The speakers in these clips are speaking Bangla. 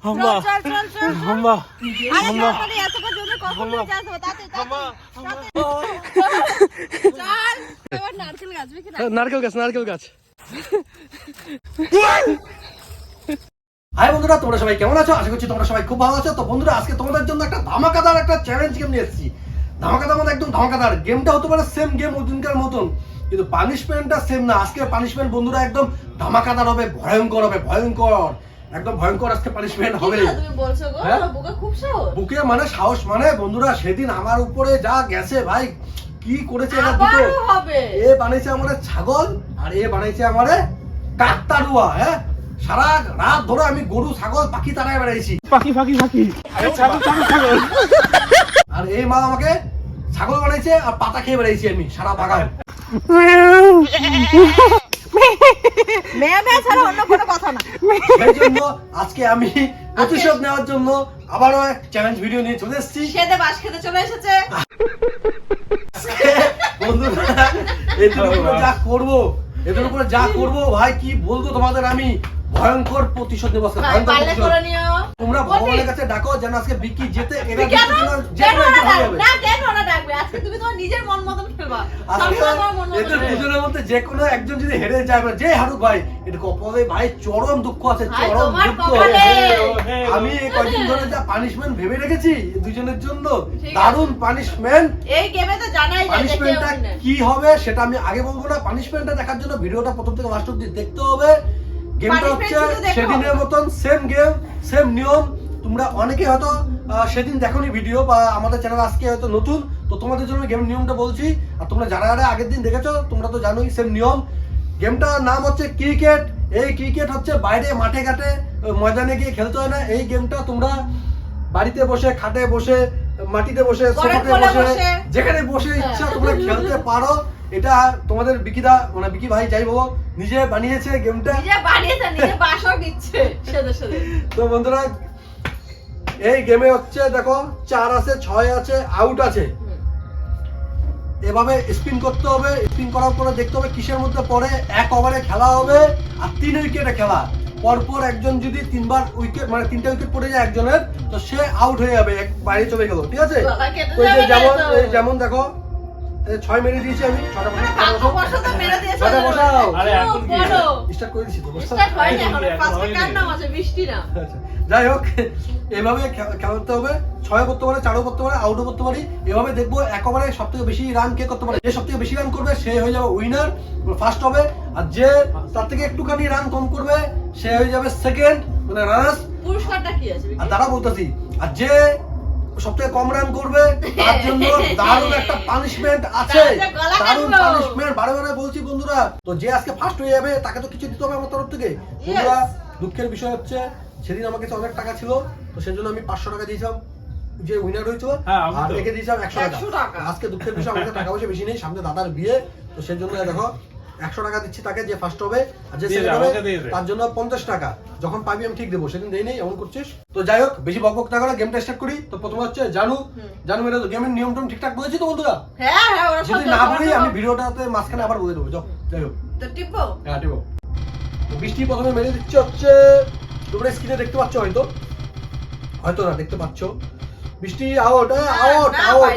হাম্বা হাম্বা হাম্বা নারকেল গাছ হাই বন্ধুরা, তোমরা সবাই কেমন আছো? আশা করছি তোমরা সবাই খুব ভালো আছো। তো বন্ধুরা, আজকে তোমাদের জন্য একটা ধামাকাদার একটা চ্যালেঞ্জ গেম নিয়ে এসেছি। ধামাকাদার মানে একদম ধামাকাদার। গেমটা হতে পারে সেম গেম ওদিনকার মতন, কিন্তু পানিশমেন্টটা সেম না। আজকে পানিশমেন্ট বন্ধুরা একদম ধামাকাদার হবে, ভয়ঙ্কর হবে, একদম ভয়ঙ্কর আজকে পানিশমেন্ট হবে। তুমি বলছো গো, বুকে খুব সাহস। বুকে মানে সাহস মানে বন্ধুরা, সেদিন আমার উপরে যা গেছে ভাই, কি করেছে এরা দুটো। এ বানাইছে আমারে ছাগল আর এ বানাইছে আমারে কাকতাড়ুয়া। হ্যাঁ, সারা রাত ধরে আমি গরু ছাগল পাখি তাড়ায় বেড়াইছি। পাখি ছাগল। আর এই মা আমাকে ছাগল বানাইছে আর পাতা খেয়ে বেড়াইছি আমি সারা বাগান। সেই জন্য আজকে আমি প্রতিশোধ নেওয়ার জন্য আবারও এক চ্যালেঞ্জ ভিডিও নিয়ে চলে এসেছি। খেতে বাস খেতে চলে এসেছে বন্ধুরা, এদের উপরে যা করবো ভাই, কি বলবো তোমাদের, আমি ভয়ঙ্কর প্রতিশোধ নেবো। তোমরা ভগবানের কাছে ডাকো যেন আজকে বিকি যেতে এদের দুজনের মধ্যে যে কোনো একজন যদি হেরে যায়, যে হারুক ভাই, এটা কপালে ভাই চরম দুঃখ আছে, চরম দুঃখ। আমি এই কয়েকদিন ধরে যা পানিশমেন্ট ভেবে রেখেছি দুজনের জন্য, দারুণ পানিশমেন্ট। এই গেমে তো জানাই যায় পানিশমেন্টটা কি হবে সেটা আমি আগে বলবো না। পানিশমেন্টটা দেখার জন্য ভিডিওটা প্রথম থেকে লাস্ট অবধি দেখতে হবে। গেমটা হচ্ছে সেদিনের মতন সেম গেম, সেম নিয়ম। তোমরা অনেকে হয়তো সেদিন দেখোনি ভিডিও, বা আমাদের চ্যানেল আজকে হয়তো নতুন, তো তোমাদের জন্য গেম নিয়মটা বলছি। আর তোমরা যারা যারা আগের দিন দেখেছো তোমরা তো জানোই সেম নিয়ম। গেমটার নাম হচ্ছে ক্রিকেট। এই ক্রিকেট হচ্ছে বাইরে মাঠে ঘাটে ময়দানে গিয়ে খেলতে হয় না। এই গেমটা তোমরা বাড়িতে বসে, খাটে বসে, মাটিতে বসে, সোফাতে বসে, যেখানে বসে ইচ্ছা তোমরা খেলতে পারো। এটা তোমাদের বিকিদা মানে বিকি ভাই যাই বলো নিজে বানিয়েছে গেমটা, নিজে বাসও দিচ্ছে সাথে। তো বন্ধুরা, এই গেমে হচ্ছে দেখো 4 আছে, 6 আছে, আউট আছে। এভাবে স্পিন করতে হবে। স্পিন করার পরে দেখতে হবে কিসের মধ্যে পড়ে। 1 ওভারে খেলা হবে আর 3 উইকেটে খেলা। পরপর একজন যদি 3বার উইকেট মানে 3টা উইকেট পড়ে যায় একজনের, তো সে আউট হয়ে যাবে, বাইরে চলে গেল। ঠিক আছে, যেমন দেখো 6 মেরে দিয়েছি আমি। 6টা বসাও। স্টার্ট করে দিয়েছি তো। যাই হোক, এভাবে খেলতে হবে। 6 করতে পারে, 4 করতে পারে, আউটও করতে পারি। এভাবে দেখবো 1 ওভারে সব থেকে বেশি রান কে করতে পারে। যে সব থেকে বেশি রান করবে সে হয়ে যাবে উইনার, ফার্স্ট হবে। আর যে তার থেকে একটুখানি রান কম করবে সে হয়ে যাবে সেকেন্ড, মানে রানার্স। পুরস্কারটা কি আছে আর তারা বলতেছি, আর যে সবথেকে কম রান করবে তার জন্য দারুণ একটা পানিশমেন্ট আছে। দারুণ পানিশমেন্ট বারে বলছি বন্ধুরা। তো যে আজকে ফার্স্ট হয়ে যাবে তাকে তো কিছু দিতে হবে আমার তরফ থেকে। বন্ধুরা, দুঃখের বিষয় হচ্ছে সেদিন আমার কাছে অনেক টাকা ছিল, তো সেজন্য আমি 500 টাকা দিয়েছিলাম যে উইনার হয়েছিল, আর একে দিয়েছিলাম 100 টাকা। আজকে দুঃখের বিষয় আমাকে টাকা পয়সা বেশি নেই, সামনে দাদার বিয়ে, তো সেজন্য দেখো 100 টাকা দিচ্ছি তাকে যে ফার্স্ট হবে। আর যে সেকেন্ড হবে তার জন্য 50 টাকা। যখন পাবি আমি ঠিক দেবো, সেদিন দেই নেই, এমন করছিস। তো যাই হোক, বেশি বকবক না করে গেমটা স্টার্ট করি। তো প্রথমে হচ্ছে জানু মেরে তো গেমের নিয়ম টম ঠিকঠাক বলেছি তো বন্ধুরা? হ্যাঁ, যদি না বলি আমি ভিডিওটাতে মাঝখানে আবার বলে দেবো। যাই হোক, তো টিপো। হ্যাঁ টিপো। তো বৃষ্টি প্রথমে মেরে দিচ্ছে হচ্ছে, তোমরা স্ক্রিনে দেখতে পাচ্ছ হয়তো না দেখতে পাচ্ছ। বৃষ্টি আউট, আউট আউট।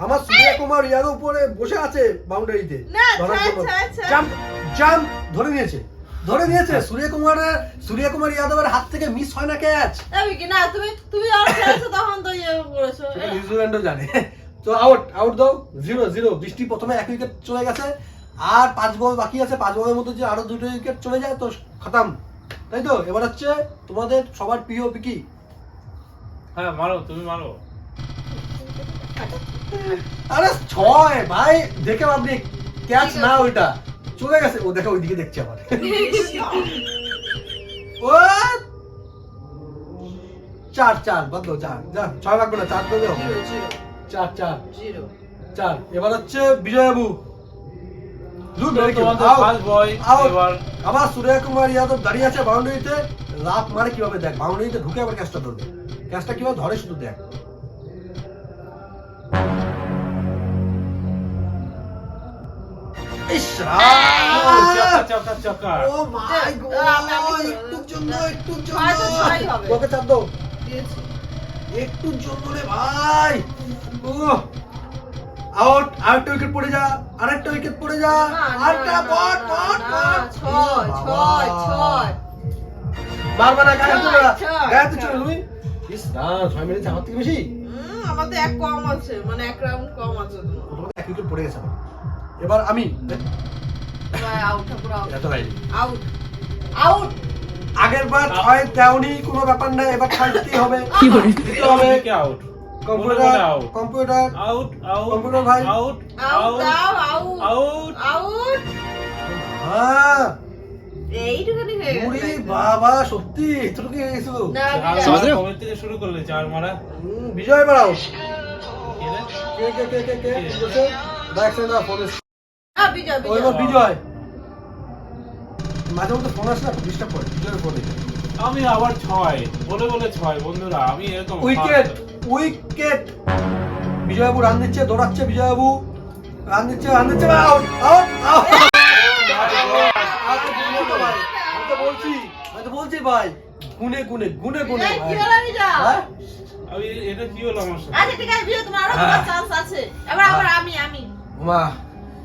আমার সূর্য কুমার ইয়াদব উপরে বসে আছে বাউন্ডারিতে ধরার জন্য। জাম্প ধরে নিয়েছে। সূর্য কুমার ইয়াদবের হাত থেকে মিস হয় না ক্যাচ। তুমি যখন খেলছো তখন তো ইয়ে করেছো। নিউজিল্যান্ডও জানে। তো আউট দাও। 0-0। বৃষ্টি প্রথমে 1 উইকেট চলে গেছে, আর 5 বল বাকি আছে। 5 বলের মধ্যে যে আরো 2টো উইকেট চলে যায় তো খতম, তাই তো? এবার হচ্ছে তোমাদের সবার প্রিয় পিকি। হ্যাঁ, মারো, তুমি মারো। আরে 6 ভাই, দেখে আপনি ক্যাচ না, ওইটা চলে গেছে। ও দেখো ওইদিকে দেখছে আবার। ও 4 বাদ দাও, 4 যা, 6 লাগবে না, 4 দিলে হবে। 4 এবার হচ্ছে বিজয়বাবু। আবার সূর্য কুমার ইয়াদব দাঁড়িয়ে আছে বাউন্ডারিতে। লাফ মারে কিভাবে দেখ, বাউন্ডারিতে ঢুকে আবার ক্যাচটা ধরবে। ক্যাচটা কিভাবে ধরে শুধু দেখ। চকা চকা ও মাই গড, একটুর জন্য হয়তো ছয় হবে। ওকে চাপ দাও, দিয়েছি। একটুর জন্য রে ভাই। ও আউট, আরেকটা উইকেট পড়ে যা, আরেকটা উইকেট পড়ে যা, আরেকটা বট বট বট। ছয় ছয় ছয়। মারবা না, গায়ে চলে না, ছয়, গায়ে চলে ছয়। তুমি। ইস না, 6 মিনিট আমার থেকে বেশি। আমাদের এক কম আছে, মানে এক রাউন্ড কম আছে তোমার। তোমাদের এক উইকেট পড়ে গেছে আমার। এবার আমি ভাই আউট, ঠাকুর আউট। এত লাইনি। Out out. আগের বার 6 দেওনি, কোনো ব্যাপার না, এবার 6 দিতেই হবে। দিতে হবে। কে out computer out computer out out computer ভাই। আউট আউট দাও, আউট আউট আউট। হ্যাঁ এইটুখানি হয়ে গেছে। ওরে বাবা, সত্যি এতটুকু হয়ে গেছো। না, সমঝ বিজয়। কবে থেকে শুরু করলে চার মারা বিজয় বাড়াও। কে রে? কে বলছে? ব্যাক সাইড না, ফোন না, বিজয়, ওই বিজয়। বিজয়। মাঝে মধ্যে ফোন আসে না, ডিস্টার্ব করে বিজয়ের ফোনে। আমি আবার 6 বলে বলে 6 বন্ধুরা আমি এরকম উইকেট উইকেট। বিজয়বাবু রান দিচ্ছে, দৌড়াচ্ছে বিজয়বাবু, রান দিচ্ছে আউট আউট আউট। আমি তো বলছি ভাই, গুনে গুনে বিজয়, কি ভাই। হলো বিজয়? হ্যাঁ? আমি এটা কি হলো আমার সাথে আচ্ছা ঠিক আছে বিজয়, তোমার আরো হ্যাঁ। চান্স আছে। এবার আবার আমি। মা,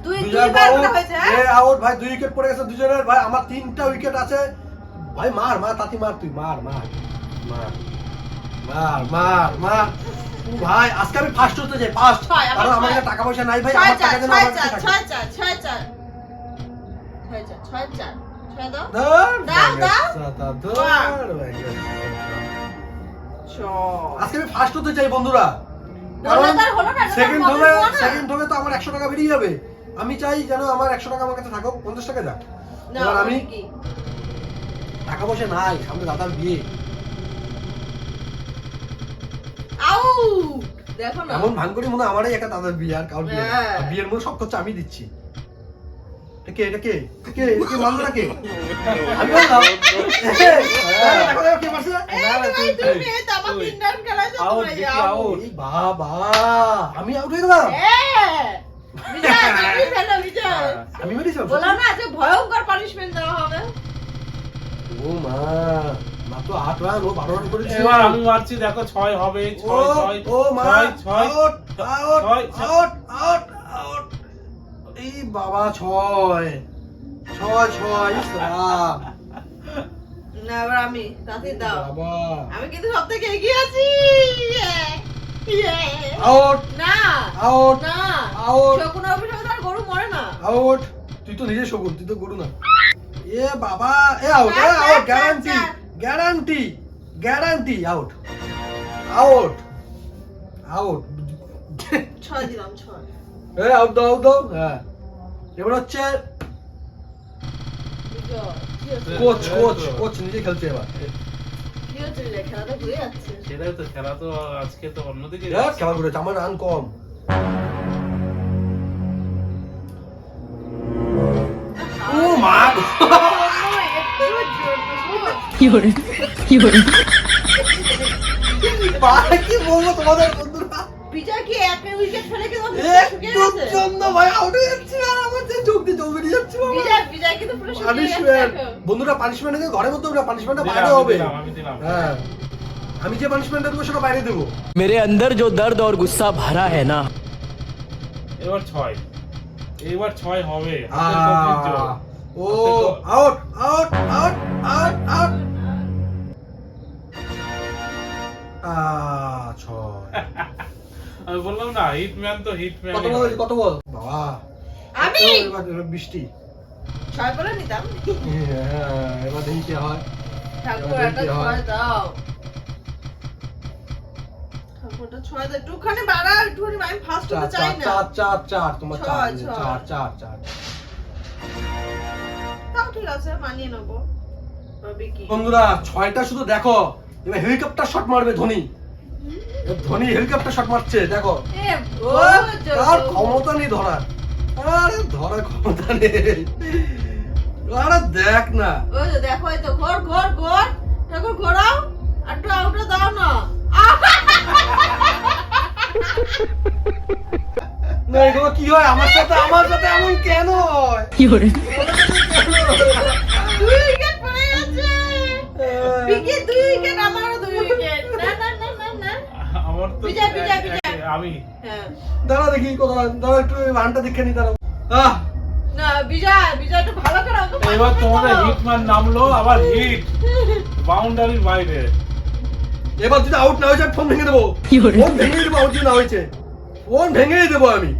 দুইবার বিজয়বাবু, করে হয়েছে, হ্যাঁ? এ আউট ভাই, 2 উইকেট পড়ে গেছে দুজনের ভাই। আমার 3টা উইকেট আছে ভাই। মার তাতি মার, তুই মার ভাই। আজকে আমি ফার্স্ট হতে যাই, ফার্স্ট। ছয়, আমার কারণ আমার ছয়। কাছে টাকা পয়সা নাই ভাই, ছয় আমার চার, টাকা যেন ছয় আমার চার, কাছে থাকে। ছয় চার, ছয় চার। ছয় চার, ছয় চার। ছয় দাও। ধর, দাও, দাও। ধর, ছয়। আজকে আমি ফার্স্ট হতে চাই বন্ধুরা, কারণ হলো না, হলো না, সেকেন্ড এটা হবে, হলো না। সেকেন্ড হবে তো আমার 100 টাকা বেরিয়ে যাবে। আমি চাই যেন আমার 100 টাকা আমার কাছে থাকুক, 50 টাকা যাক। না, এবার আমি কি? টাকা পয়সা নাই, সামনে দাদার বিয়ে। আউট। দেখো না। এমন ভান করি মনে হয় আমারই একটা দাদার বিয়ে, আর কারোর বিয়ে না। হ্যাঁ। আর বিয়ের মূল সব খরচা আমি দিচ্ছি। এটা কে মানলো না কে? আমি বললাম। দেখো, কে মারছে? এই ভাই, তুমি এই তো আমার ওই। 3 রাউন্ড খেলা আছে, আউট, তোমার এই দেখি আউট। আউট। এই বাবা, আমি আউট হয়ে গেলাম। হ্যাঁ। বিজয়, তুমি ফেলো, বিজয়। আমি মেরেছিলাম। বললাম না যে ভয়ঙ্কর পানিশমেন্ট দেওয়া হবে। ও মা, মাত্র 8 রান, ও 12 রান করেছে। এবার আমি মারছি দেখো 6 হবে 6 ও মা, 6 আউট আউট ছয়, ছয়। Out out out. এই বাবা, 6 ইসলাম। না, এবার আমি তাতে দাও। বাবা, আমি কিন্তু সব থেকে এগিয়ে আছি। আউট না আউট না, আউট শকুন অভিশাপে তার গরু মরে না। আউট। তুই তো নিজে শকুন, তুই তো গরু না। এ বাবা, এ আউট চার, চার, গ্যারান্টি চার। Guarantee out out out. 6 দিলাম, 6। এ আউট দাও। হ্যাঁ, এবার হচ্ছে বিজয়, কি হচ্ছে? কোচ নিজে খেলছে এবার। কি হচ্ছে বিজয়? খেলা তো ঘুরে যাচ্ছে। সেটাই তো খেলা তো আজকে তো অন্যদিকে দেখ খেলা করেছে, আমার রান কম। ও মা, কি বলবো তোমাদের বন্ধুরা, বিজয় কি এক উইকেট ফেলে কি তোমার একটুর জন্য ভাই আউট হয়ে যাচ্ছে, আর আমার যে চোখ দিয়ে চোখ বেরিয়ে যাচ্ছে বাবা। বিজয় কিন্তু পুরো শুকিয়ে গেছে, পানিশমেন্ট দেখো। বন্ধুরা, পানিশমেন্ট ঘরের মধ্যে হবে না, পানিশমেন্টটা বাইরে দিলাম, হবে। আমি দিলাম হ্যাঁ, আমি যে পানিশমেন্টটা দেবো সেটা বাইরে দেবো। मेरे अंदर जो दर्द और गुस्सा भरा है ना, এবার 6 হবে হাতের কবজির জোর। ও out out out out out. 6 আমি বললাম না হিটম্যান তো হিটম্যান কত বল বাবা। আমি এবার বৃষ্টি। 6 করে নিতাম। হ্যাঁ, এবার দেখি কি হয়। ঠাকুর একটা 6 দাও। ঠাকুরটা 6 দাও, একটুখানি বাড়া, একটুখানি, আমি ফার্স্ট হতে চাই না। 4 তোমার 4 তাও ঠিক আছে, মানিয়ে নেবো। তবে কি? বন্ধুরা, 6টা শুধু দেখো। এবার হেলিকপ্টার শট মারবে ধোনি। ধোনি হেলিকপ্টার শট মারছে, দেখো। এ, ও, আর ক্ষমতা নেই ধরার, আরে ধরার ক্ষমতা নেই। আরে দেখ না, ওই যে দেখো, এই তো ঘোর ঠাকুর ঘোরাও, একটু আউটে দাও না। না এগুলো কি হয় আমার সাথে এমন কেন হয়? ওর তো বিজয়, বিজয়, বিজয়। আমি হ্যাঁ দাঁড়া দেখি কথা দাঁড়া একটু গানটা দেখে নি দাঁড়াও না বিজয় বিজয় একটু ভালো করে ওকে এবার পানিশমেন্ট তোমাদের দাও। হিটম্যান নামলো আবার হিট বাউন্ডারির বাইরে। এবার যদি আউট না হয়েছে ফোন ভেঙে দেবো ফোন ভেঙে দেবো আউট যদি না হয়েছে ফোন ভেঙে দেবো আমি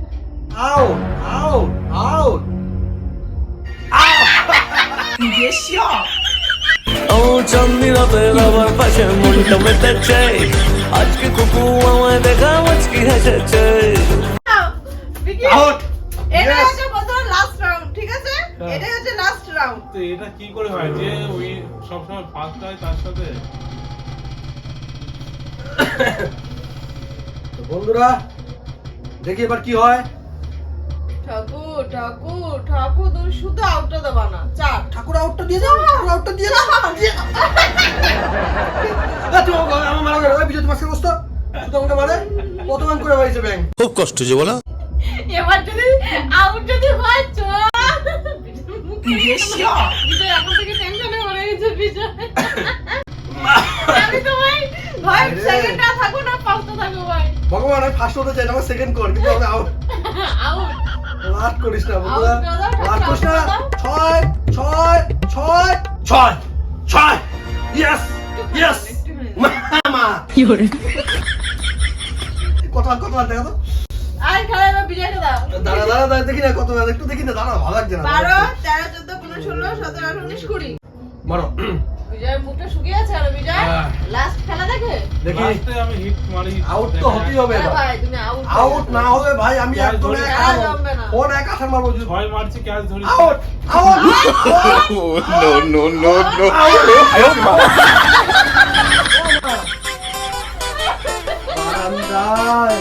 আউট আউট আউট ও চন্দিরা বেলাবার পাশে মনটা মেতেছে আজকে কুকু আমায় দেখা মুচকি হেসেছে নাও, বিকি, আউট এটাই হচ্ছে প্রথম লাস্ট রাউন্ড ঠিক আছে হ্যাঁ। এটাই হচ্ছে লাস্ট রাউন্ড তো এটা কি করে হয় যে ওই সবসময় ফার্স্ট হয় তার সাথে? তো বন্ধুরা দেখি এবার কি হয় ঠাকুর ঠাকুর ঠাকুর তুমি শুধু আউটটা দেবা না চার ঠাকুর আউটটা দিয়ে দাও ঠাকুর আউটটা দিয়ে দাও তুমি আমার মারা গেল বিজয় তোমার সাথে বসতো শুধু আমাকে মারে কত রান করে হয়েছে ব্যাংক খুব কষ্ট যে বলো এবার যদি আউট যদি হয় চল বিজয় এখন থেকে টেনশনে মরে গেছে বিজয় আমি তো ভাই ভাই সেকেন্ডটা থাকো না পাঁচটা থাকো ভাই ভগবান আমি ফার্স্ট হতে চাই না আমার সেকেন্ড কর কিন্তু আমি আউট আউট লাস্ট করিস না বন্ধুরা Out করে দাও, লাস্ট করিস না out করে দাও। ছয় ছয় ছয় ছয় ছয় ইয়েস ইয়েস মামা কত কত দেখা তো আর খেলা এবার বিজয়কে দাও দাঁড়া দাঁড়া দাঁড়া দেখি না কত একটু দেখি না দাঁড়া ভালো লাগছে না 12 13 14 15 16 17 18 19 20 মারো বিজয়ের মুখটা শুকিয়ে আছে আর বিজয় হ্যাঁ। লাস্ট খেলা দেখে দেখি লাস্টে আমি হিট মারি। আউট তো হতেই হবে আরে এবার ভাই তুমি আউট আউট না হবে ভাই আমি ক্যাচ একদম ধরে খেলা জমবে না। ফোন এক আসার মারবো যদি 6 মারছি ক্যাচ ধরি। Out out no no no no বারান্দায়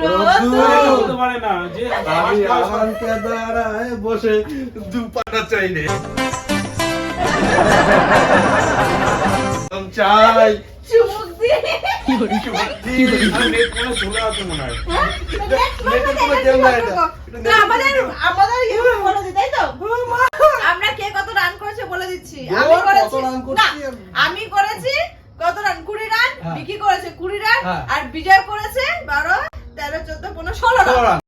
রোদ হতে পারে না যে আমি first হয়, আমাকে দাঁড়ায় বসে দুপাটা চাইলে চাই চুমুক দিয়ে আর নেট মনে চলে আসে মনে হয়। নেটের কোনো গেম নাই এটা। না, আমাদের ইয়ে বলে দিই তাই তো আমরা কে কত রান করেছে বলে দিচ্ছি আমি বল, করেছি কত রান না, করছি? আমি করেছি কত রান 20 রান হ্যাঁ। বিকি করেছে 20 রান হ্যাঁ। আর বিজয় করেছে 12 13 14 15 16 রান রান।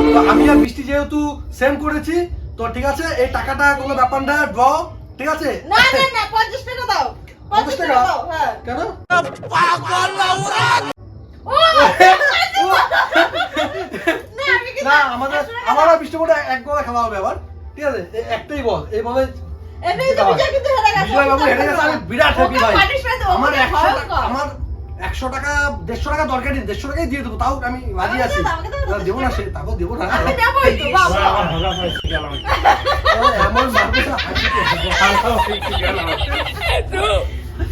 তো আমি আর বৃষ্টি যেহেতু সেম করেছি তো ঠিক আছে এই টাকাটা কোনো ব্যাপার না ড্র ঠিক আছে না না না 50 টাকা দাও 50 টাকা? দাও হ্যাঁ কেন ও না বিকি না আমাদের আমার আর বৃষ্টি বোর্ডে এক বলে খেলা হবে আবার ঠিক আছে এই একটাই বল এই বলে এমনি তো বিজয় কিন্তু হেরে গেছে বিজয় বাবু হেরে গেছে আমি বিরাট হ্যাপি ভাই পানিশমেন্ট দেবো আমার ওকে 100 ভয়ঙ্কর। আমার 100 টাকা 150 টাকা দরকার নেই 150 টাকাই দিয়ে দেবো তাও আমি রাজি আছি আমাকে দাও, আমাকে দাও, না, দেবো না সে তারপর দেবো না আমি যাবোই তো ভাই, বাবা আমার ভাগা পাইছি গেলাম। এমন মানুষ হাসি ভাগা পাইছি গেলাম।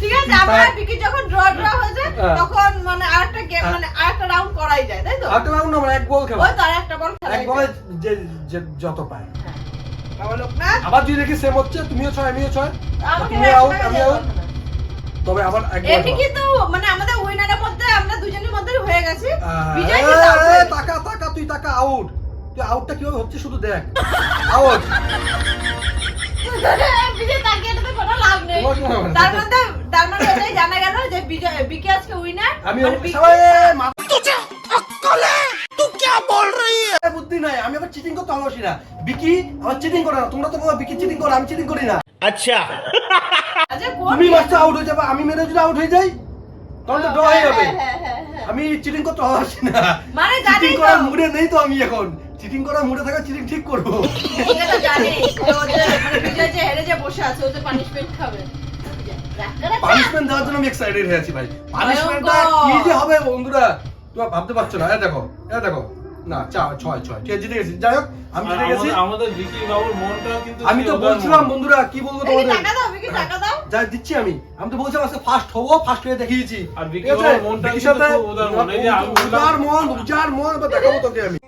ঠিক আছে আমরা বিকি যখন ড্র হয়েছে হ্যাঁ। তখন মানে আরেকটা গেম মানে আরেকটা রাউন্ড করাই যায় তাই তো আরেকটা রাউন্ড আমরা এক বল খেলা ওই তো আরেকটা বল খেলা এক বলে যে যে যত পায় বাবা লোক না আবার যদি দেখি সেম হচ্ছে তুমিও 6 আমিও 6 আমাকে তুমি আউট আমি আউট তবে আবার এক বল এমনি কিন্তু মানে আমাদের উইনারের মধ্যে আমরা দুজনের মধ্যে হয়ে গেছি বিজয় এই, কিন্তু out হয়ে গেছে। টাকা টাকা তুই টাকা আউট তুই আউটটা কিভাবে হচ্ছে শুধু দেখ আউট বিজয় তাকিয়ে এটাতে কোনো লাভ নেই তোমার কি হবে? তার মানে এটাই জানা গেল যে বিজয় বিকি আজকে উইনার আমি আর বিকি- সবাই বুদ্ধি নাই আমি আবার চিটিং করতে ভালোবাসি না বিকি আমার চিটিং করে না তোমরা তো বলো বিকি চিটিং করে আমি চিটিং করি না আচ্ছা কোন তুমি মাস্টার আউট হয়ে যাবে আমি মেরে যদি আউট হয়ে যাই তখন তো ড্র হয়ে যাবে হ্যাঁ, হ্যাঁ, হ্যাঁ। আমি চিটিং করতে ভালোবাসি না মানে জানি চিটিং তো। করার মুডে নেই তো আমি এখন চিটিং করার মুডে থাকা চিটিং ঠিক করবো এটা তো জানি যে ওদের মানে বিজয় যে হেরে যে বসে আছে ওদের পানিশমেন্ট খাবে রাগ করে আছে? পানিশমেন্ট দেওয়ার জন্য আমি এক্সাইটেড হয়ে আছি ভাই পানিশমেন্টটা ভয়ঙ্কর। কি যে হবে বন্ধুরা তোমরা ভাবতে পারছো না এটা দেখো না 6 ঠিক আছে জিতে গেছি যাই হোক আমি জিতে গেছি আমাদের বিকি বাবুর মনটা কিন্তু আমি তো উদার বলছিলাম মন। বন্ধুরা কি বলবো বিকি তোমাদের টাকা দাও বিকি টাকা দাও যা দিচ্ছি আমি তো বলছিলাম আজকে ফার্স্ট হবো ফার্স্ট হয়ে দেখিয়েছি আর বিকি ঠিক আছে? বাবুর মনটা বিকির কিন্তু সাথে খুব উদার মন। এই যে আমি বললাম- উজার মন এবার দেখাবো তোকে আমি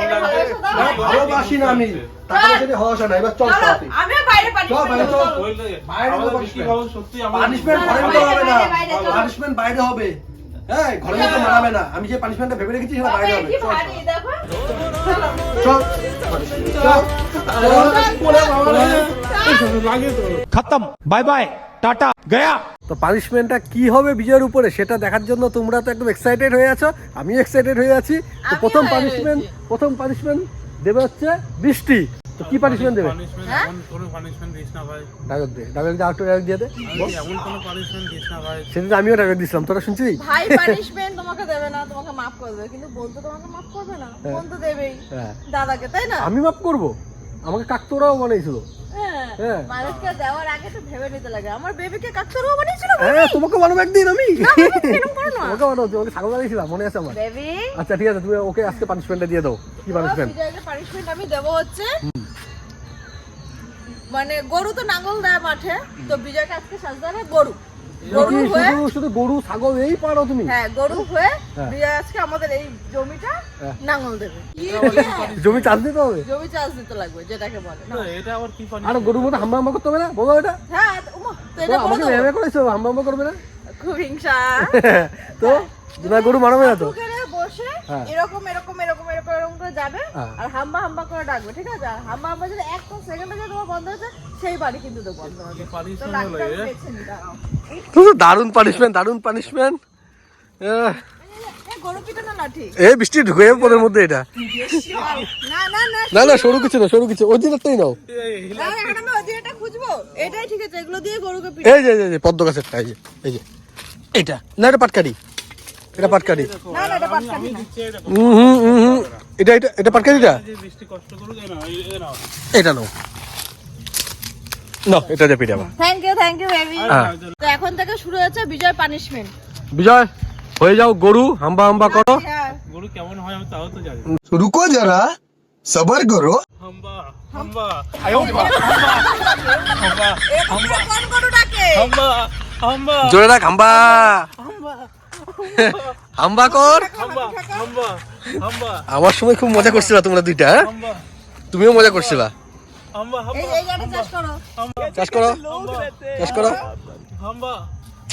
না, ভালোবাসি না আমি টাকা পয়সা দিয়ে হওয়া না এবার চল চলো, সাথে আমিও বাইরে চল, বাইরে পানিশমেন্ট চল। দেবো। বললে, বাইরে আমাদের তো বিকি punishment। বাবু সত্যি আমাদের- পানিশমেন্ট না, ঘরের না, মধ্যে হবে না বাইরে, চলো। পানিশমেন্ট বাইরে হবে হ্যাঁ ঘরের মধ্যে মানাবে না আমি যে পানিশমেন্টটা ভেবে রেখেছি সেটা বাবা, বাইরে এ হবে কি চল, ভারী, দেখো। চল চল চল চল লাগে তো खत्म बाय बाय टाटा गया। তো পানিশমেন্টটা কি হবে বিজয়ের উপরে সেটা দেখার জন্য তোমরা তো একদম এক্সাইটেড হয়ে আছো, আমিও এক্সাইটেড হয়ে আছি। তো আমিও প্রথম হয়ে পানিশমেন্ট দেবে হচ্ছে বৃষ্টি। তো কি পানিশমেন্ট দেবে? হ্যাঁ? কোনো পানিশমেন্ট দিস না ভাই, ডায়লগ দিয়ে ডায়লগ দিয়ে দে। এমন কোনো পানিশমেন্ট দিস না ভাই। সেদিন আমিও ডায়লগ দিছিলাম, তোরা শুনছিস? ভাই পানিশমেন্ট তোমাকে দেবে না, তোমাকে মাফ করে দেবে, কিন্তু বলতে তোমাকে মাফ করবে না, ফোন তো দেবেই হ্যাঁ। দাদাকে, তাই না? আমি মাফ করব? আমাকে কাকতোরাও বানাইছিল। হ্যাঁ, হ্যাঁ। মানুষকে দেওয়ার আগে তো ভেবে নিতে লাগে। আমার বেবিকে কাকতারুয়া বানিয়েছিল হ্যাঁ, তোমাকে বানাবো একদিন আমি। এরকম করো না। তোমাকে বানাবো, তোমাকে ছাগল বানিয়েছিলাম, মনে আছে আমার? বেবি, আচ্ছা ঠিক আছে, তুমি ওকে আজকে পানিশমেন্টটা দিয়ে দাও। কি পানিশমেন্ট? বিজয়কে পানিশমেন্ট আমি দেব হচ্ছে, মানে গরু তো নাঙ্গল দেয় মাঠে, তো বিজয়কে আজকে সাজতে হবে গরু। গরু হয়ে, শুধু গরু ছাগল এই পারো তুমি? হ্যাঁ গরু হয়ে হ্যাঁ। বিজয় আজকে আমাদের এই জমিটা হ্যাঁ। নাঙ্গল দেবে। জমি চাষ দিতে হবে? জমি চাষ দিতে লাগবে, যেটাকে বলে না। এটা আবার কি পানি? আর গরুর মতো হাম্বা হাম্বা করতে হবে না, বলো এটা। হ্যাঁ, উমা, তো এটা বলে আমাকে দেবো। ভেবে করেছো হাম্বা হাম্বা করবে না? খুব হিংসা। তো না গরু মারাবে না তো? পুকুরে বসে হ্যাঁ। এরকম এরকম এরকম এরকম এরকম করে যাবে হ্যাঁ। আর হাম্বা হাম্বা করে ডাকবে, ঠিক আছে? আর হাম্বা হাম্বা যদি একটা সেকেন্ড থেকে তোমার বন্ধ হচ্ছে, সেই বাড়ি কিন্তু তো বন্ধ হবে। তো punishment লাখটা হলো এ? বেছে নি, দাঁড়াও। দারুণ পানিশমেন্ট। এই গরু পিটা না লাঠি? এই বৃষ্টি ঢুকে পরের মধ্যে এটা। না না না না সরু কিছু না, সরু কিছু ওই দিনটাই নাও। না, এখন আমি ওই দিকটা খুঁজবো। এটাই ঠিক আছে, এগুলো দিয়ে গরুকে পিটা। এই যে পদ্ম গাছেরটা, এই যে এইটা না, এটা পাটকারি, এটা পাটকারি। না না, এটা পাটকাঠি না। এটা পাটকারিটা, বৃষ্টি কষ্ট করুক, এই নাও, এই নাও। এটা নাও না, এটা যে পিটাবা। Thank you baby. হ্যাঁ। তো এখন থেকে শুরু হচ্ছে বিজয় পানিশমেন্ট। বিজয় হয়ে যাও গরু, হাম্বা হাম্বা করো। হ্যাঁ, গরু কেমন হয় আমি তাও তো জানি। रुको जरा सबर करो। হাম্বা হাম্বা এরকম করে কোন গরু ডাকে? হাম্বা হাম্বা জোরে রাখ, হাম্বা হাম্বা কর। হাম্বা হাম্বা হাম্বা আমার সময় খুব মজা করছিলা তোমরা দুইটা, হ্যাঁ? হাম্বা তুমিও মজা করছিলা। হাম্বা এই হাম্বা এই গাড়ি চাষ করো। চাষ করো, চাষ করো। হাম্বা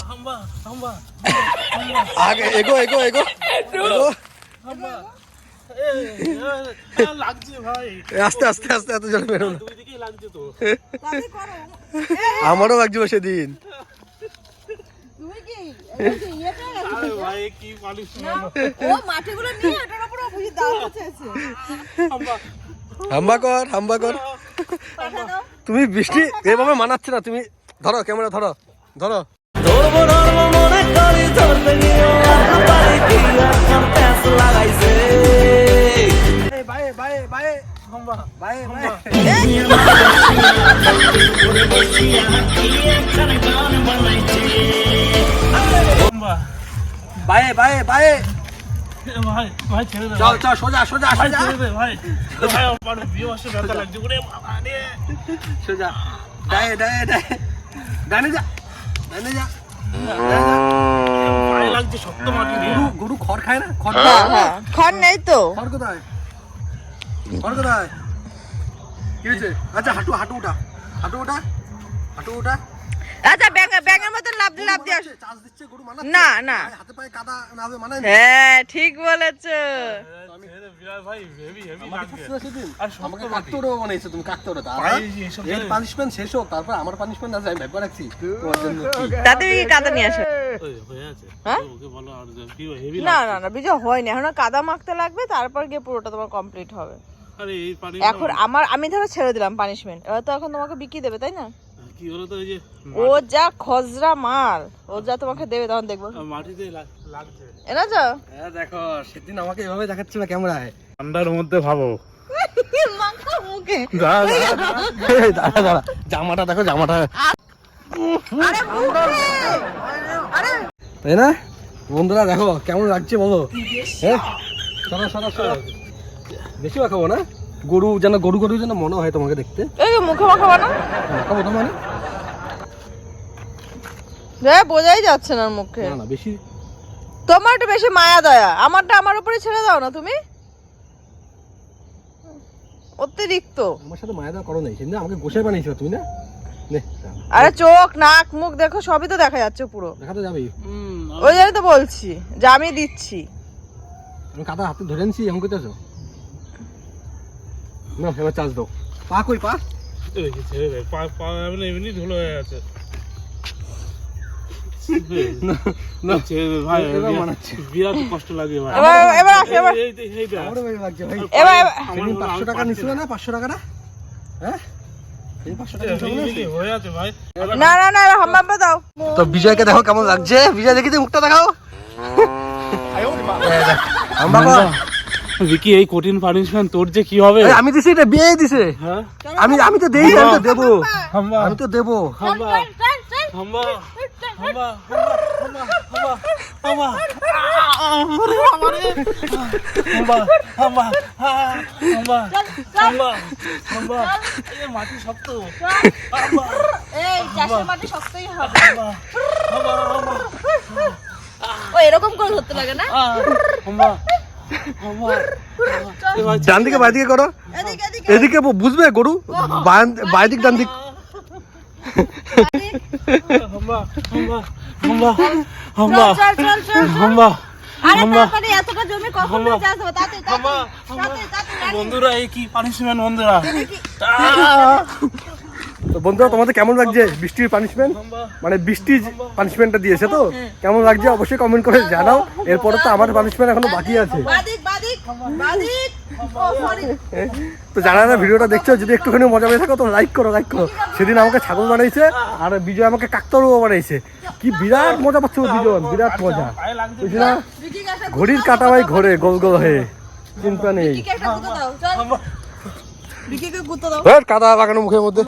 হাম্বা হাম্বা আগে এগো এগো এগো এগো। হাম্বা লাগছে ভাই, আস্তে আস্তে আস্তে, এত জোরে বেরো না। দুই দিকেই লাগছে তো। তাতে করো। আমারও লাগছে সেদিন। তুমি কি এই যে ইয়েটা আরে ভাই কি পানিশমেন্ট। ও মাটিগুলো নিয়ে এটার উপরে বুঝি দাও হচ্ছে। হাম্বা হাম্বা কর, হাম্বা কর। পাঠা দাও। তুমি বৃষ্টি এভাবে মানাচ্ছে না, তুমি ধরো ক্যামেরা, ধরো ধরো। ধরবো মনে করি ধরতে গিয়েও আর পারি কি এখন প্যাঁচ লাগাইছে। বাই বাই বাই হাম্বা বাই বাই। হাম্বা বাই বাই বাই। ভাই ভাই ছেড়ে দে চল ভাই। চল, সোজা সোজা ভাই সোজা ছেড়ে দে ভাই। ভাই আমার বিয়ে বসে ব্যথা লাগছে, ওরে বাবা রে। সোজা। ডায়ে ডায়ে ডায়ে ডানে যা, ডানে যা। পায়ে লাগছে শক্ত মাটি দিয়ে। গরু গরু খড় খায় না? খড় খড় নেই তো। খড় কোথায়? খড় কোথায়? কি হয়েছে? আচ্ছা হাঁটু হাঁটু ওটা, হাঁটু ওটা, হাঁটু ওটা। আচ্ছা ব্যাঙের মতন লাভ দিয়ে আসো। চাষ দিচ্ছে গরু মানাচ্ছে? না না, হাতে পায়ে কাদা না হবে মানায় না? হ্যাঁ ঠিক বলেছো। ছেড়ে দে বিরাট ভাই, হেভি হেভি আমাকে লাগছে। খাচ্ছিল সেদিন? আর শক্ত আমাকে মাটি। কাকতোড়াও বানাইছে তুমি, কাকতোড়া। পায়ে এসব এর পানিশমেন্ট শেষ হোক, তারপর আমার পানিশমেন্ট আছে, আমি ভেবে রাখছি তোমার জন্য কি। দাদু কি কাদা নিয়ে আসো? ওই হয়ে আছে। হ্যাঁ? ওকে বলো আর কি হেভি না লাগছে। না না, বিজয় হয়নি, এখনো কাদা মাখতে লাগবে, তারপর গিয়ে পুরোটা তোমার কমপ্লিট হবে। আরে এই পানি এখন আমি ধরো ছেড়ে দিলাম পানিশমেন্ট, এবার তো এখন তোমাকে বিকি দেবে, তাই না? কি হলো তো, এই যে ও যা খজরা মাল, ও যা তোমাকে দেবে তখন দেখবো। মাটিতে লাগছে। এনেছো? হ্যাঁ দেখো, সেদিন আমাকে এভাবে দেখাচ্ছে না ক্যামেরায়। ঠান্ডার মধ্যে ভাবো। মাখা মুখে। এই দাঁড়া দাঁড়া, জামাটা দেখো, জামাটা। আরে মুখে। আরে তাই না বন্ধুরা, দেখো কেমন লাগছে বলো। হ্যাঁ সরা সরা সরা, বেশি মাখাবো না, গরু যেন গরু গরু যেন মনে হয় তোমাকে দেখতে। এই মুখে মাখাবো না? মাখাবো তো মানে বোঝাই যাচ্ছে না মুখে। না না, বেশি। তোমার একটু বেশি মায়া দয়া, আমারটা আমার উপরে ছেড়ে দাও না তুমি, অতিরিক্ত। আমার সাথে মায়া দেওয়া করো নাই, সেদিন আমাকে গোসাই বানিয়েছিল তুমি না। নে আরে চোখ নাক মুখ দেখো, সবই তো দেখা যাচ্ছে পুরো। দেখা তো যাবেই। ওই জন্য তো বলছি যে আমি দিচ্ছি। আমি কাদা হাতে ধরে নিছি, এখন কোথায় আছো? না এবার চার্জ দাও। পা কই পা? ছেড়ে দে, পা এমনি ধুলো হয়ে আছে। না ছেড়ে দে ভাই, বিরাট কষ্ট লাগে ভাই। এবার আসো, এবার এই দেখ, এই দেখ। আমারও ভাই লাগছে ভাই। এবার সেদিন 500 টাকা নিছিল না, 500 টাকা না? হ্যাঁ? এই 500 টাকা নিছিল না? এই হয়ে আছে ভাই। না না না হাম্বা দাও। তো বিজয়কে দেখো কেমন লাগছে। বিজয় দেখি তুই মুখটা দেখাও। হাম্বা কর। ভিকি, এই কঠিন পানিশমেন্ট তোর যে কি হবে? এই আমি দিছি, এটা বিয়ে দিছে। হ্যাঁ, আমি তো দেই, আমি তো দেবো, হাম্বা আমি তো দেবো। হাম্বা হাম্বা হাম্বা হাম্বা হাম্বা হাম্বা হাম্বা হাম্বা এই মাটি শক্ত। হাম্বা এই চাষের মাটি শক্তই হবে। হাম্বা হাম্বা ও এরকম করে ধরতে লাগে না? হাম্বা হাম্বা। ডান দিকে বাই দিকে করো, এদিকে এদিকে এদিকে বুঝবে গরু, বাই দিক ডান দিক। হাম্বা হাম্বা হাম্বা হাম্বা চল চল চল। হাম্বা আরে হাম্বা। তাড়াতাড়ি, এতটা জমি কখন হাম্বা। চাষ হবে? তাড়াতাড়ি হাম্বা তাড়াতাড়ি তাড়াতাড়ি। বন্ধুরা, এই কি পানিশমেন্ট বন্ধুরা। তো বন্ধুরা তোমাদের কেমন লাগছে বৃষ্টির পানিশমেন্ট, মানে বৃষ্টি পানিশমেন্টটা দিয়েছে তো কেমন লাগছে অবশ্যই কমেন্ট করে জানাও। এরপরে তো আমার পানিশমেন্ট এখনো বাকি আছে। বাদিক বাদিক বাদিক। ও সরি। তো যারা না ভিডিওটা দেখছো, যদি একটুখানি মজা পেয়ে থাকো তো লাইক করো, লাইক করো। সেদিন আমাকে ছাগল বানাইছে আর বিজয় আমাকে কাকতারুয়া বানাইছে। কি বিরাট মজা পাচ্ছে দুজন, বিরাট মজা, বুঝলি না? বিকিকে একটা ঘড়ির কাটা ভাই ঘোরে গোল গোল হয়ে, চিন্তা নেই। বিকিকে একটা গুঁতো দাও। চল বিকিকে গুঁতো দাও। কাদা লাগানো মুখের মধ্যে।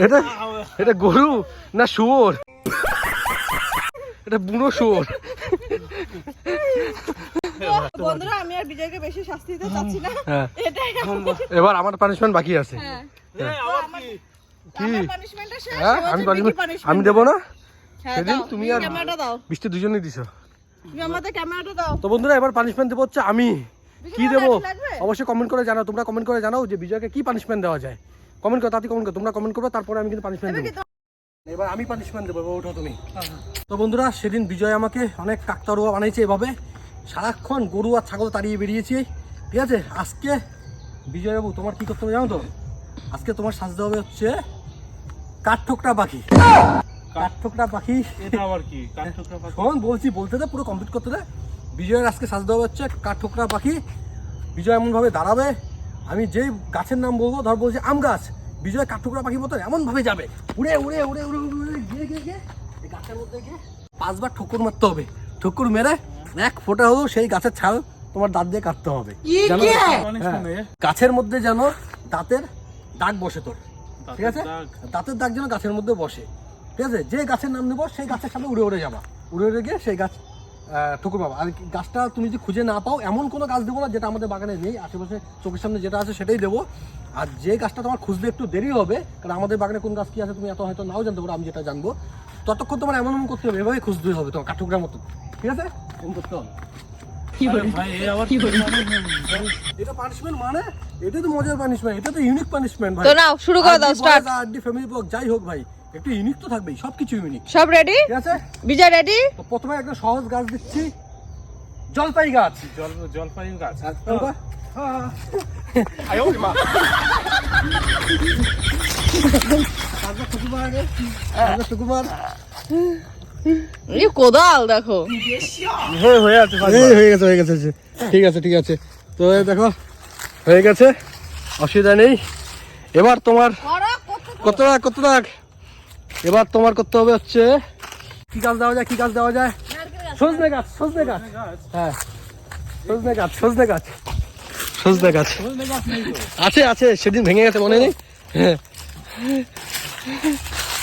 এটা এটা গরু না শুয়োর? এটা বুনো শুয়োর। বন্ধুরা, আমি আর বিজয়কে বেশি শাস্তি দিতে চাচ্ছি না। হ্যাঁ, এটাই এবার আমার পানিশমেন্ট বাকি আছে। হ্যাঁ। কি? আমার পানিশমেন্টটা শেষ। হ্যাঁ, এবার আমি হচ্ছে বিকি punishment- আমি দেবো না? হ্যাঁ, সেদিন দাও। তুমি আর ক্যামেরাটা দাও। বৃষ্টি দুজনেই দিছো। তুমি আমাদের ক্যামেরাটা দাও। তো বন্ধুরা, এবার পানিশমেন্ট দেবো হচ্ছে আমি। কি দেবো লাগবে? অবশ্যই কমেন্ট করে জানাও। তোমরা কমেন্ট করে জানাও যে বিজয়কে কি পানিশমেন্ট দেওয়া যায়। কমেন্ট করো, তাতে কমেন্ট করো, তোমরা কমেন্ট করো, তারপরে আমি কিন্তু পানিশমেন্ট দেবো। এবার আমি পানিশমেন্ট দেবো, এবার ওঠো তুমি। তো বন্ধুরা, সেদিন বিজয় আমাকে অনেক কাকতারুয়া বানাইছে এভাবে, সারাক্ষণ গরু আর ছাগল তাড়িয়ে বেরিয়েছি, ঠিক আছে? আজকে বিজয় বাবু তোমার কি করতে হবে জানো তো? আজকে তোমার সাজতে হবে হচ্ছে কাঠঠোকরা পাখি। কাঠঠোকরা পাখি, এটা আবার কি? কাঠঠোকরা পাখি? শোন বলছি, বলতে দে, পুরো কমপ্লিট করতে দে। বিজয়ের আজকে সাজতে হবে হচ্ছে কাঠঠোকরা পাখি। বিজয় এমনভাবে দাঁড়াবে, আমি যেই গাছের নাম বলবো, ধর বলছি আম গাছ, বিজয় কাঠঠোকরা পাখির মতো এমনভাবে যাবে, উড়ে উড়ে উড়ে উড়ে উড়ে গিয়ে গিয়ে গিয়ে এই গাছের মধ্যে গিয়ে 5 বার ঠোকর মারতে হবে। ঠোকর মেরে এক ফোঁটা হলেও সেই গাছের ছাল তোমার দাঁত দিয়ে কাটতে হবে। জানো? পানিশমেন্ট হ্যাঁ, গাছের মধ্যে যেন দাঁতের দাগ বসে তোর, ঠিক আছে? দাঁতের দাগ যেন গাছের মধ্যে বসে, ঠিক আছে? যে গাছের নাম নেবো সেই গাছের সামনে উড়ে উড়ে যাবা, উড়ে উড়ে গিয়ে সেই গাছ ঠুকুর পাবা। আর গাছটা তুমি যদি খুঁজে না পাও, এমন কোনো গাছ দেবো না যেটা আমাদের বাগানে নেই, আশেপাশে চোখের সামনে যেটা আছে সেটাই দেবো। আর যে গাছটা তোমার খুঁজতে একটু দেরি হবে, কারণ আমাদের বাগানে কোন গাছ কি আছে তুমি এত হয়তো নাও জানতে পারো, আমি যেটা জানবো, ততক্ষণ তোমার এমন এমন করতে হবে, এভাবে খুঁজতে হবে তোমার কাঠঠোকরার মতো, ঠিক আছে? এমন করতে হবে। ভাই, এই আবার কি? এটা পানিশমেন্ট মানে, এটাই তো মজার পানিশমেন্ট, এটা তো ইউনিক পানিশমেন্ট ভাই। তো নাও, শুরু করে দাও, স্টার্ট। আরডি ফ্যামিলি ব্লগ যাই হোক ভাই, একটু ইউনিক তো থাকবেই, সবকিছু ইউনিক, সব রেডি? ঠিক আছে? বিজয় রেডি? তো প্রথমে একটা সহজ গাছ দিচ্ছি, জলপাই গাছ। জলপাই গাছ। এই কোদাল দেখো। হয়ে আছে ভাই। হয়ে গেছে, হয়ে গেছে, ঠিক আছে, ঠিক আছে। তো এই দেখো হয়ে গেছে, অসুবিধা নেই। এবার তোমার কত রাখ, এবার তোমার করতে হবে হচ্ছে কি গাছ দেওয়া যায়, কি গাছ দেওয়া যায়? সজনে গাছ, সজনে গাছ, হ্যাঁ সজনে গাছ, সজনে গাছ, সজনে গাছ আছে আছে, সেদিন ভেঙে গেছে মনে নেই? হ্যাঁ,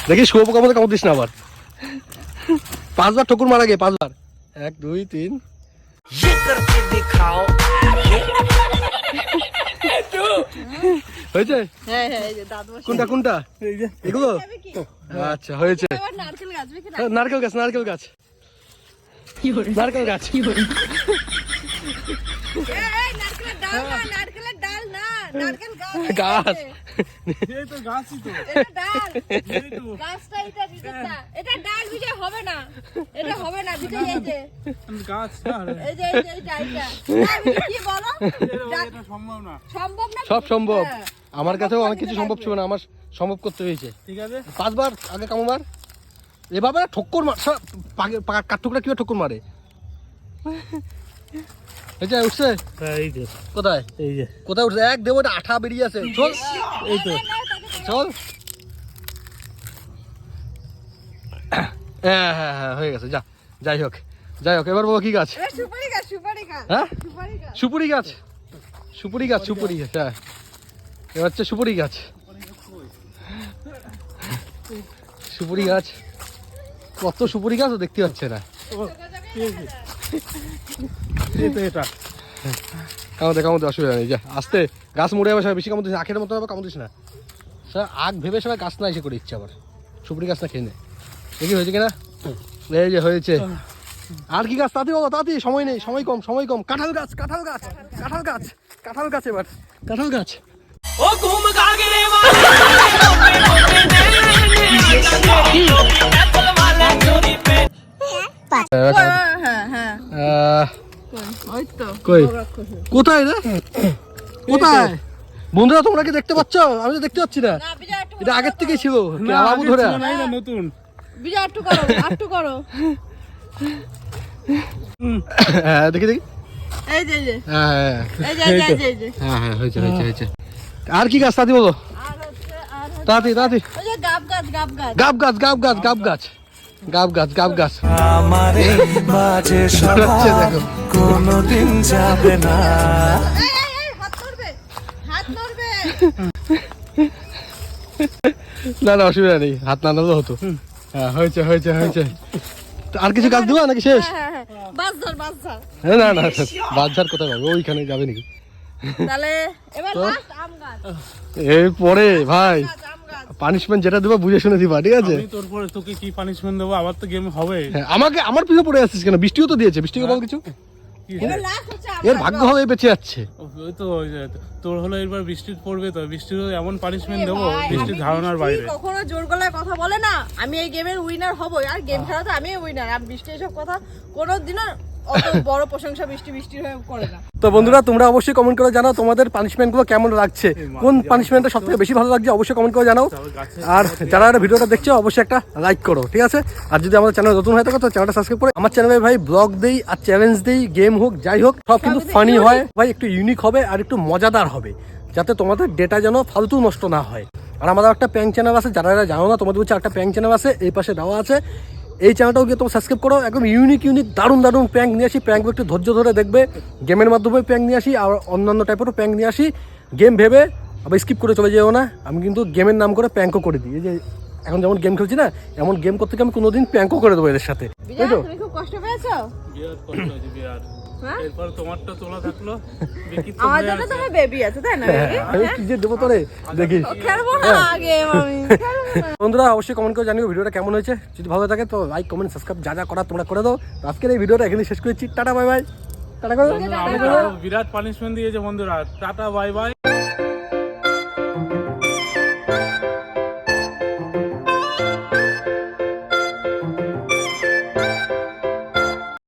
দেখি শুয়োপোকার মতো কামড় দিস না আবার। 5 বার ঠকুর মারা গে, 5 বার, 1 2 3। হয়েছে? হ্যাঁ হ্যাঁ, এই যে দাঁত বসে। কোনটা কোনটা? এগুলো? আচ্ছা, হয়েছে। এবার নারকেল গাছ দেখি না। নারকেল গাছ, নারকেল গাছ, নারকেল গাছ। এই নারকেলের ডাল না, নারকেলের ডাল না, নারকেল গাছ। গাছ এই তো গাছই তো এটা ডাল এই তো গাছটা এটা দিতেটা এটা ডাল বিজয় হবে না এটা হবে না বিজয় এই যে গাছ না এই যে এই ডালটা কি বলো এটা সম্ভব না সম্ভব না সব সম্ভব হ্যাঁ। আমার কাছেও অনেক কিছু সম্ভব ছিল না, আমার সম্ভব করতে হয়েছে। ঠিক আছে 5 বার আগে কামুমার এভাবে না ঠক্কর মার কাঠঠুকরা কিভাবে ঠক্কর মারে। এই যে উঠছে এই যে কোথায়, এই যে কোথায় উঠছে, এক দেবো এটা আঠা বেরিয়ে আছে, চল এই তো চল। হ্যাঁ হ্যাঁ হ্যাঁ হয়ে গেছে, যা যাই হোক এবার বলো কি গাছ? এ সুপারি গাছ সুপারি গাছ হ্যাঁ সুপারি গাছ সুপুরি গাছ, সুপুরি গাছ, সুপুরি গাছ, হ্যাঁ এবার হচ্ছে সুপুরি গাছ। সুপুরি গাছ, কত সুপুরি গাছ দেখতে পাচ্ছে না। এই তো এটা কামড়ে অসুবিধা নেই, যা আস্তে গাছ মরে যাবে, সবাই বেশি কামড় দিস না, আখের মতো হবে কামড় দিস না। স্যার আখ ভেবে সবাই গাছ না এসে করে ইচ্ছে আবার সুপুরি গাছ না খেয়ে নেয়। দেখি হয়েছে কিনা, এই যে হয়েছে। আর কি গাছ তাড়াতাড়ি বাবা তাড়াতাড়ি, সময় নেই, সময় কম। কাঁঠাল গাছ এবার কাঁঠাল গাছ। ओ घूम गागरे হ্যাঁ হ্যাঁ ওই তো কই কোথায় রে, কোথায় বন্ধুরা তোমরা কি দেখতে পাচ্ছ? আমি তো দেখতে পাচ্ছি না, না বিজয় একটু এটা আগের থেকেই ছিল না বাবু ধরে। না এটা নতুন বিজয় একটু করো হ্যাঁ দেখি এই যে হ্যাঁ এই যে এই যে হ্যাঁ হয়েছে। আর কি গাছ তাড়াতাড়ি বলো, আর হচ্ছে তাড়াতাড়ি। ওই যে গাব গাছ গাব গাছ। আমারে মাঝে হচ্ছে দেখো কোনদিন যাবে না এই হাত ধরবে না অসুবিধা নেই, হাত না নাড়লেও হতো। হ্যাঁ হয়েছে। তো আর কিছু গাছ দেবো নাকি শেষ? হ্যাঁ বাস ধর হ্যাঁ না বাজার কোথায় পাবো, ওইখানে যাবে নাকি? তাহলে এবার লাস্ট আম গাছ এরপরে ভাই আম গাছ পানিশমেন্ট যেটা দেবো বুঝে শুনে দিবা, ঠিক আছে? আমি তোর পরে তোকে কি পানিশমেন্ট দেবো, আবার তো গেম হবে। হ্যাঁ, আমার পিছনে পড়ে আসছিস কেন? বৃষ্টিও তো দিয়েছে, বৃষ্টিকে বল কিছু। এবার লাস্ট হচ্ছে আম এর গাছ। ভাগ্য হবে বেঁচে যাচ্ছে। ওই যে তোর হলো এবার বৃষ্টি পড়বে, তো বৃষ্টির এমন পানিশমেন্ট এ দেবো ভাই, বৃষ্টির আমি ধারণার বৃষ্টি বাইরে। কখনো জোর গলায় কথা বলে না, আমি এই গেমের উইনার হবই, আর গেম খেলা তো আমি উইনার। আর বৃষ্টি এসব কথা কোনোদিনও অত বড় প্রশংসা বৃষ্টির হয়ে করে না। তো বন্ধুরা তোমরা অবশ্যই কমেন্ট করে জানাও তোমাদের পানিশমেন্টগুলো কেমন লাগছে, কোন পানিশমেন্টটা সবথেকে বেশি ভালো লাগছে অবশ্যই কমেন্ট করে জানাও। আর যারা ভিডিওটা দেখছো অবশ্যই একটা লাইক করো, ঠিক আছে? আর যদি আমাদের চ্যানেল নতুন হয়ে থাকে তো চ্যানেলটা সাবস্ক্রাইব করে। আমার চ্যানেলে ভাই ব্লগ দেই আর চ্যালেঞ্জ দেই, গেম হোক যাই হোক সব কিন্তু ফানি হয় ভাই, একটু ইউনিক হবে আর একটু মজাদার হবে, যাতে তোমাদের ডেটা যেন ফালতু নষ্ট না হয়। আর আমাদের একটা প্র্যাঙ্ক চ্যানেল আছে, যারা জানো না তোমাদের হচ্ছে একটা প্র্যাঙ্ক চ্যানেল আছে, এই পাশে দেওয়া আছে, এই চ্যানেলটাও গিয়ে তোমরা সাবস্ক্রাইব করো। একদম ইউনিক দারুণ প্র্যাঙ্ক নিয়ে আসি, প্র্যাঙ্ক একটু ধৈর্য ধরে দেখবে, গেমের মাধ্যমে প্র্যাঙ্ক নিয়ে আসি আর অন্যান্য টাইপেরও প্র্যাঙ্ক নিয়ে আসি। গেম ভেবে আবার স্কিপ করে চলে যেও না, আমি কিন্তু গেমের নাম করে প্র্যাঙ্কও করে দিই। এই যে এখন যেমন গেম খেলছি না, এমন গেম করতে গিয়ে আমি কোনোদিন প্র্যাঙ্কও করে দেবো এদের সাথে, তাই বিজয় তো? তুমি খুব কষ্ট পেয়েছো? বিরাট কষ্ট হয়েছে বিরাট। হ্যাঁ? এরপর তোমারটা তোলা থাকলো, বিকির তো আমার হয়ে জন্য আছে। তোমার বেবি আছে তাই না? baby? আমি কি যে দেবো তোরে দেখি। খেলবো না গেম আমি খেলবো না। বন্ধুরা অবশ্যই কমেন্ট করে জানিও ভিডিওটা কেমন হয়েছে, যদি ভালো থাকে তো লাইক কমেন্ট সাবস্ক্রাইব যা করা তোমরা করে দাও। তো আজকের এই ভিডিওটা এখানে শেষ করেছি, টাটা বাই বাই। টাটা করো। বন্ধুরা, আমি বিরাট পানিশমেন্ট দিয়েছে বন্ধুরা, টাটা বাই বাই।